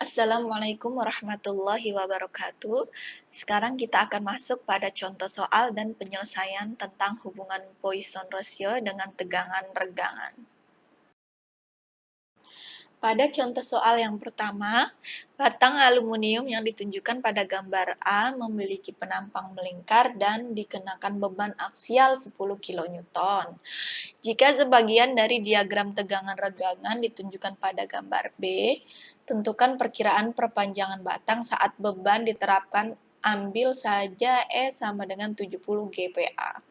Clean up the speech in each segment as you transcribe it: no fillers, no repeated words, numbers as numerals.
Assalamualaikum warahmatullahi wabarakatuh. Sekarang kita akan masuk pada contoh soal dan penyelesaian tentang hubungan Poisson ratio dengan tegangan regangan. Pada contoh soal yang pertama, batang aluminium yang ditunjukkan pada gambar A memiliki penampang melingkar dan dikenakan beban aksial 10 kN. Jika sebagian dari diagram tegangan regangan ditunjukkan pada gambar B, tentukan perkiraan perpanjangan batang saat beban diterapkan. Ambil saja E sama dengan 70 GPa.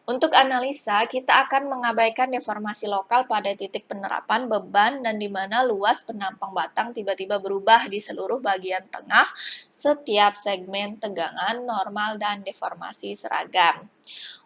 Untuk analisa, kita akan mengabaikan deformasi lokal pada titik penerapan beban dan di mana luas penampang batang tiba-tiba berubah di seluruh bagian tengah setiap segmen tegangan, normal, dan deformasi seragam.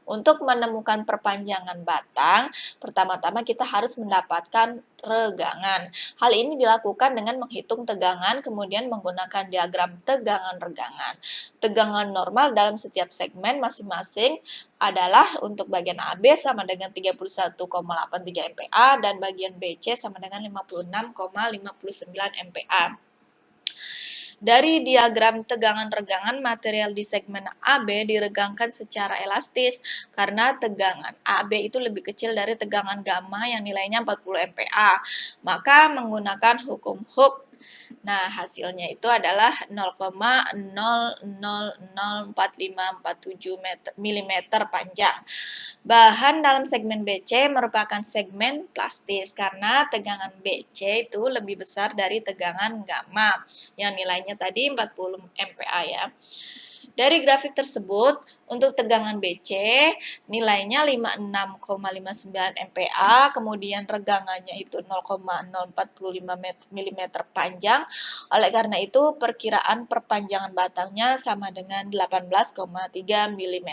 Untuk menemukan perpanjangan batang, pertama-tama kita harus mendapatkan regangan. Hal ini dilakukan dengan menghitung tegangan, kemudian menggunakan diagram tegangan regangan. Tegangan normal dalam setiap segmen masing-masing adalah untuk bagian AB sama dengan 31,83 MPa dan bagian BC sama dengan 56,59 MPa. Dari diagram tegangan regangan, material di segmen AB diregangkan secara elastis karena tegangan AB itu lebih kecil dari tegangan gamma yang nilainya 40 MPa. Maka menggunakan hukum Hooke, nah hasilnya itu adalah 0,004547 mm panjang. Bahan dalam segmen BC merupakan segmen plastis karena tegangan BC itu lebih besar dari tegangan gamma yang nilainya tadi 40 MPa ya. Dari grafik tersebut, untuk tegangan BC nilainya 56,59 MPa, kemudian regangannya itu 0,045 mm panjang. Oleh karena itu, perkiraan perpanjangan batangnya sama dengan 18,3 mm.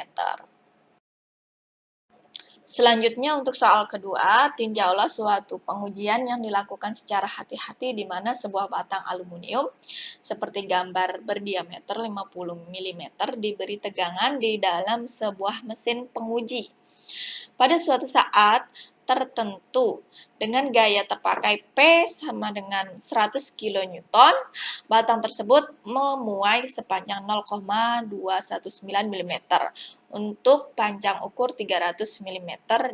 Selanjutnya untuk soal kedua, tinjaulah suatu pengujian yang dilakukan secara hati-hati di mana sebuah batang aluminium seperti gambar berdiameter 50 mm diberi tegangan di dalam sebuah mesin penguji. Pada suatu saat tertentu dengan gaya terpakai P sama dengan 100 kN, batang tersebut memuai sepanjang 0,219 mm untuk panjang ukur 300 mm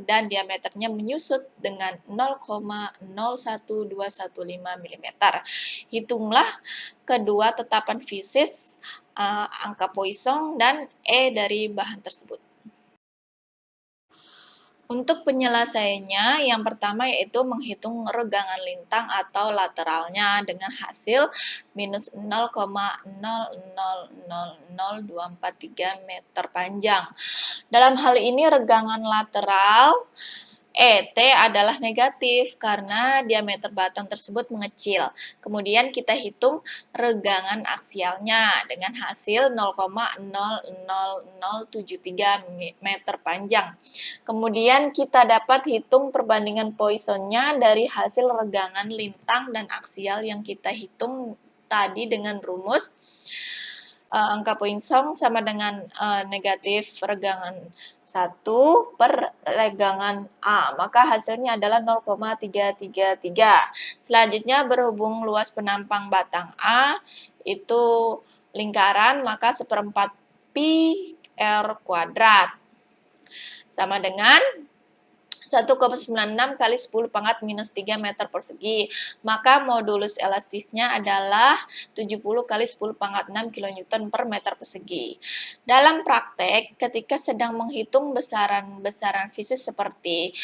dan diameternya menyusut dengan 0,01215 mm. Hitunglah kedua tetapan fisis, angka Poisson dan E dari bahan tersebut. Untuk penyelesaiannya, yang pertama yaitu menghitung regangan lintang atau lateralnya dengan hasil minus 0,000243 meter panjang. Dalam hal ini regangan lateral ET adalah negatif karena diameter batang tersebut mengecil. Kemudian kita hitung regangan aksialnya dengan hasil 0,00073 meter panjang. Kemudian kita dapat hitung perbandingan Poissonnya dari hasil regangan lintang dan aksial yang kita hitung tadi dengan rumus angka Poisson sama dengan negatif regangan 1 per regangan A, maka hasilnya adalah 0,333. Selanjutnya berhubung luas penampang batang A itu lingkaran, maka 1/4 pi R kuadrat sama dengan 1,96 kali 10 pangkat minus 3 meter persegi. Maka modulus elastisnya adalah 70 kali 10 pangkat 6 kN per meter persegi. Dalam praktek, ketika sedang menghitung besaran-besaran fisis seperti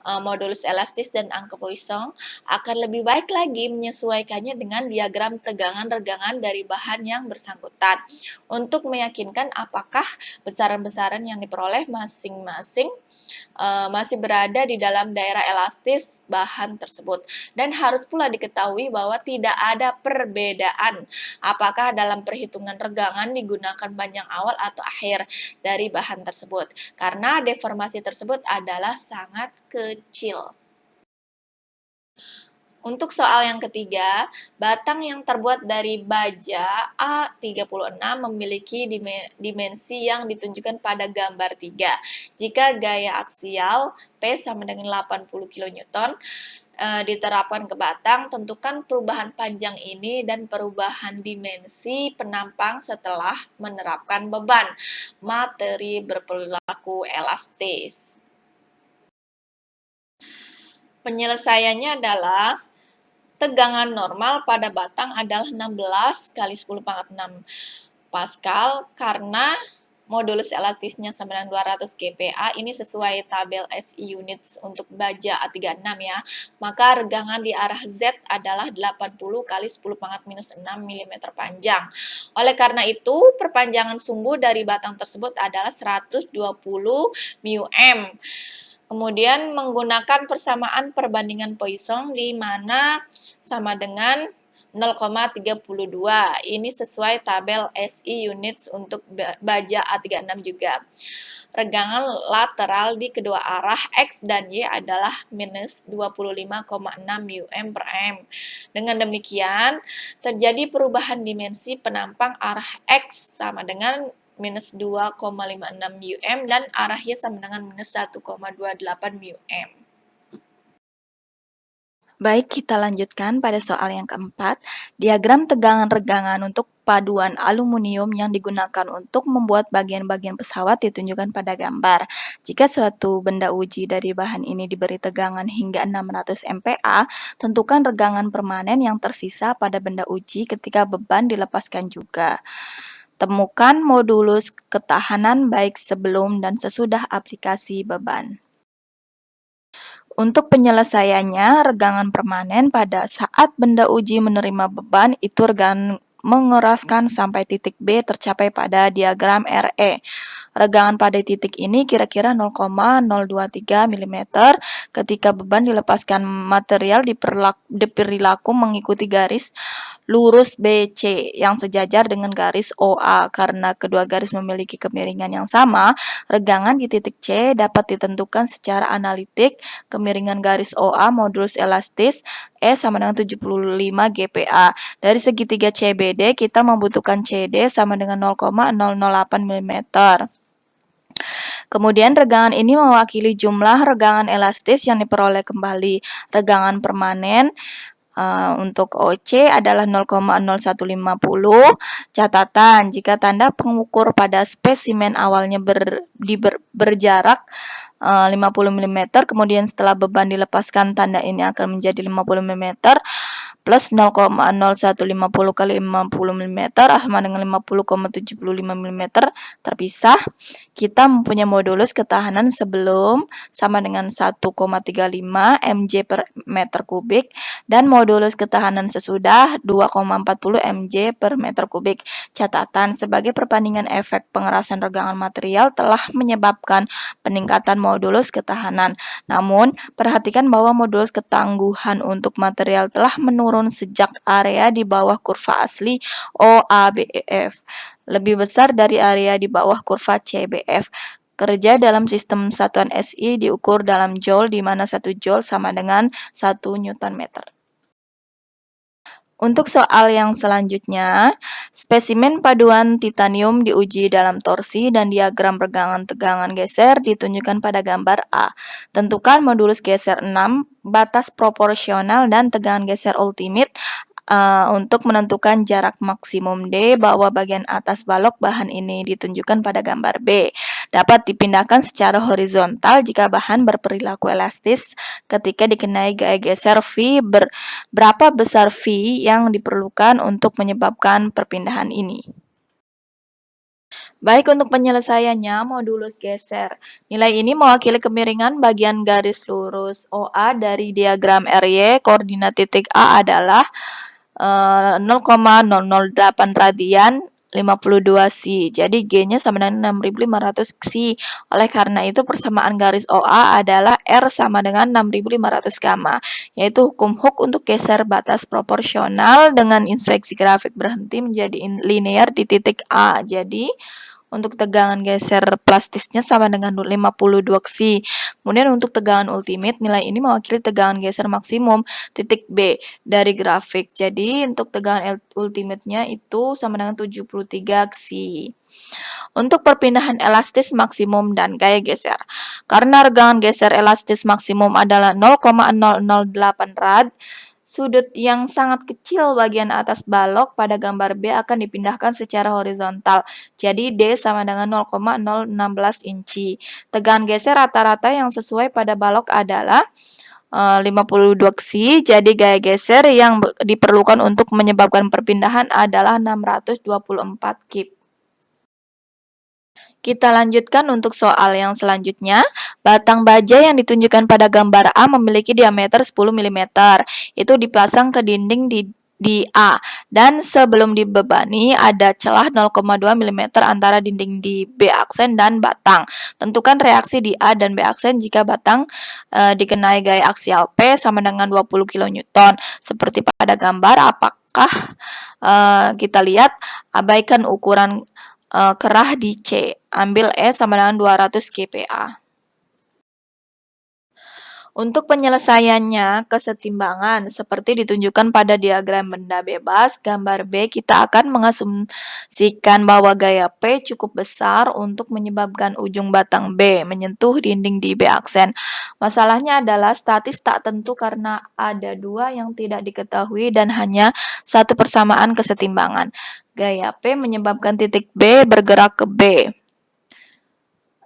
modulus elastis dan angka Poisson, akan lebih baik lagi menyesuaikannya dengan diagram tegangan regangan dari bahan yang bersangkutan untuk meyakinkan apakah besaran-besaran yang diperoleh masing-masing masih berada di dalam daerah elastis bahan tersebut. Dan harus pula diketahui bahwa tidak ada perbedaan apakah dalam perhitungan regangan digunakan panjang awal atau akhir dari bahan tersebut, karena deformasi tersebut adalah sangat kecil. Untuk soal yang ketiga, batang yang terbuat dari baja A36 memiliki dimensi yang ditunjukkan pada gambar 3. Jika gaya aksial P sama dengan 80 kN, diterapkan ke batang, tentukan perubahan panjang ini dan perubahan dimensi penampang setelah menerapkan beban. Materi berperilaku elastis. Penyelesaiannya adalah tegangan normal pada batang adalah 16 kali 10 pangkat 6 Pascal karena modulus elastisnya sama dengan 200 GPa, ini sesuai tabel SI units untuk baja A36 ya. Maka regangan di arah Z adalah 80 kali 10 pangkat minus 6 mm panjang. Oleh karena itu, perpanjangan sumbu dari batang tersebut adalah 120 μm. Kemudian menggunakan persamaan perbandingan Poisson di mana sama dengan 0,32. Ini sesuai tabel SI units untuk baja A36 juga. Regangan lateral di kedua arah X dan Y adalah minus 25,6 μm per m. Dengan demikian, terjadi perubahan dimensi penampang arah X sama dengan minus 2,56 μm dan arah Y sama dengan minus 1,28 μm. Baik, kita lanjutkan pada soal yang keempat. Diagram tegangan regangan untuk paduan aluminium yang digunakan untuk membuat bagian-bagian pesawat ditunjukkan pada gambar. Jika suatu benda uji dari bahan ini diberi tegangan hingga 600 MPa, tentukan regangan permanen yang tersisa pada benda uji ketika beban dilepaskan juga. Temukan modulus ketahanan baik sebelum dan sesudah aplikasi beban. Untuk penyelesaiannya, regangan permanen pada saat benda uji menerima beban itu regangan mengeraskan sampai titik B tercapai pada diagram RE. Regangan pada titik ini kira-kira 0,023 mm ketika beban dilepaskan material diperilaku mengikuti garis lurus BC yang sejajar dengan garis OA. Karena kedua garis memiliki kemiringan yang sama, regangan di titik C dapat ditentukan secara analitik. Kemiringan garis OA modulus elastis E sama dengan 75 GPa. Dari segitiga CBD kita membutuhkan CD sama dengan 0,008 mm. Kemudian regangan ini mewakili jumlah regangan elastis yang diperoleh kembali. Regangan permanen untuk OC adalah 0,0150. Catatan, jika tanda pengukur pada spesimen awalnya berjarak 50 mm, kemudian setelah beban dilepaskan tanda ini akan menjadi 50 mm plus 0,0150 kali 50 mm sama dengan 50,75 mm terpisah. Kita mempunyai modulus ketahanan sebelum sama dengan 1,35 mj per meter kubik dan modulus ketahanan sesudah 2,40 mj per meter kubik. Catatan, sebagai perbandingan efek pengerasan regangan material telah menyebabkan peningkatan modulus ketahanan. Namun, perhatikan bahwa modulus ketangguhan untuk material telah menurun sejak area di bawah kurva asli OABEF lebih besar dari area di bawah kurva CBF. Kerja dalam sistem satuan SI diukur dalam joule, di mana 1 joule sama dengan 1 Newton meter. Untuk soal yang selanjutnya, spesimen paduan titanium diuji dalam torsi dan diagram regangan tegangan geser ditunjukkan pada gambar A. Tentukan modulus geser 6, batas proporsional dan tegangan geser ultimate untuk menentukan jarak maksimum D bahwa bagian atas balok bahan ini ditunjukkan pada gambar B. Dapat dipindahkan secara horizontal jika bahan berperilaku elastis ketika dikenai gaya geser V. Berapa besar V yang diperlukan untuk menyebabkan perpindahan ini? Baik, untuk penyelesaiannya, modulus geser. Nilai ini mewakili kemiringan bagian garis lurus OA dari diagram RY. Koordinat titik A adalah 0,008 radian 52 C. Jadi G-nya sama dengan 6500 C. Oleh karena itu persamaan garis OA adalah R sama dengan 6500 gamma, yaitu hukum Hooke untuk geser batas proporsional dengan inspeksi grafik berhenti menjadi linear di titik A. Jadi Untuk tegangan geser plastisnya sama dengan 52 ksi. Kemudian untuk tegangan ultimate, nilai ini mewakili tegangan geser maksimum titik B dari grafik. Jadi untuk tegangan ultimate-nya itu sama dengan 73 ksi. Untuk perpindahan elastis maksimum dan gaya geser. Karena regangan geser elastis maksimum adalah 0,008 rad, sudut yang sangat kecil bagian atas balok pada gambar B akan dipindahkan secara horizontal. Jadi D sama dengan 0,016 inci. Tegangan geser rata-rata yang sesuai pada balok adalah 52 ksi, jadi gaya geser yang diperlukan untuk menyebabkan perpindahan adalah 624 kip. Kita lanjutkan untuk soal yang selanjutnya. Batang baja yang ditunjukkan pada gambar A memiliki diameter 10 mm. Itu dipasang ke dinding di A, dan sebelum dibebani ada celah 0,2 mm antara dinding di B aksen dan batang. Tentukan reaksi di A dan B aksen jika batang dikenai gaya aksial P sama dengan 20 kN. Seperti pada gambar, apakah kita lihat, abaikan ukuran kerah di C. Ambil E sama dengan 200 kPa. Untuk penyelesaiannya, kesetimbangan seperti ditunjukkan pada diagram benda bebas, gambar B, kita akan mengasumsikan bahwa gaya P cukup besar untuk menyebabkan ujung batang B menyentuh dinding di B aksen. Masalahnya adalah statis tak tentu karena ada dua yang tidak diketahui dan hanya satu persamaan kesetimbangan. Gaya P menyebabkan titik B bergerak ke B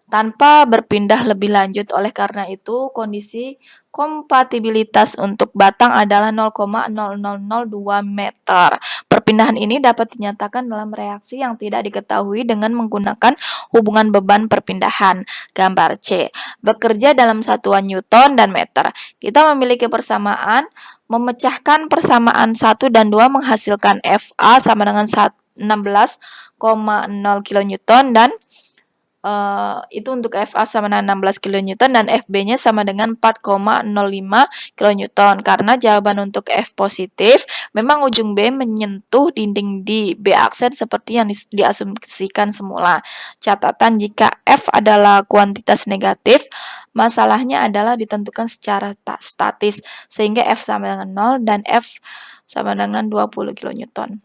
tanpa berpindah lebih lanjut. Oleh karena itu, kondisi kompatibilitas untuk batang adalah 0,0002 meter. Perpindahan ini dapat dinyatakan dalam reaksi yang tidak diketahui dengan menggunakan hubungan beban perpindahan. Gambar C. Bekerja dalam satuan Newton dan meter. Kita memiliki persamaan, memecahkan persamaan 1 dan 2 menghasilkan FA sama dengan 16,0 kN dan itu untuk FA sama dengan 16 kN dan FB-nya sama dengan 4,05 kN. Karena jawaban untuk F positif, memang ujung B menyentuh dinding di B aksen seperti yang diasumsikan semula. Catatan, jika F adalah kuantitas negatif, masalahnya adalah ditentukan secara statis, sehingga F sama dengan 0 dan F sama dengan 20 kN.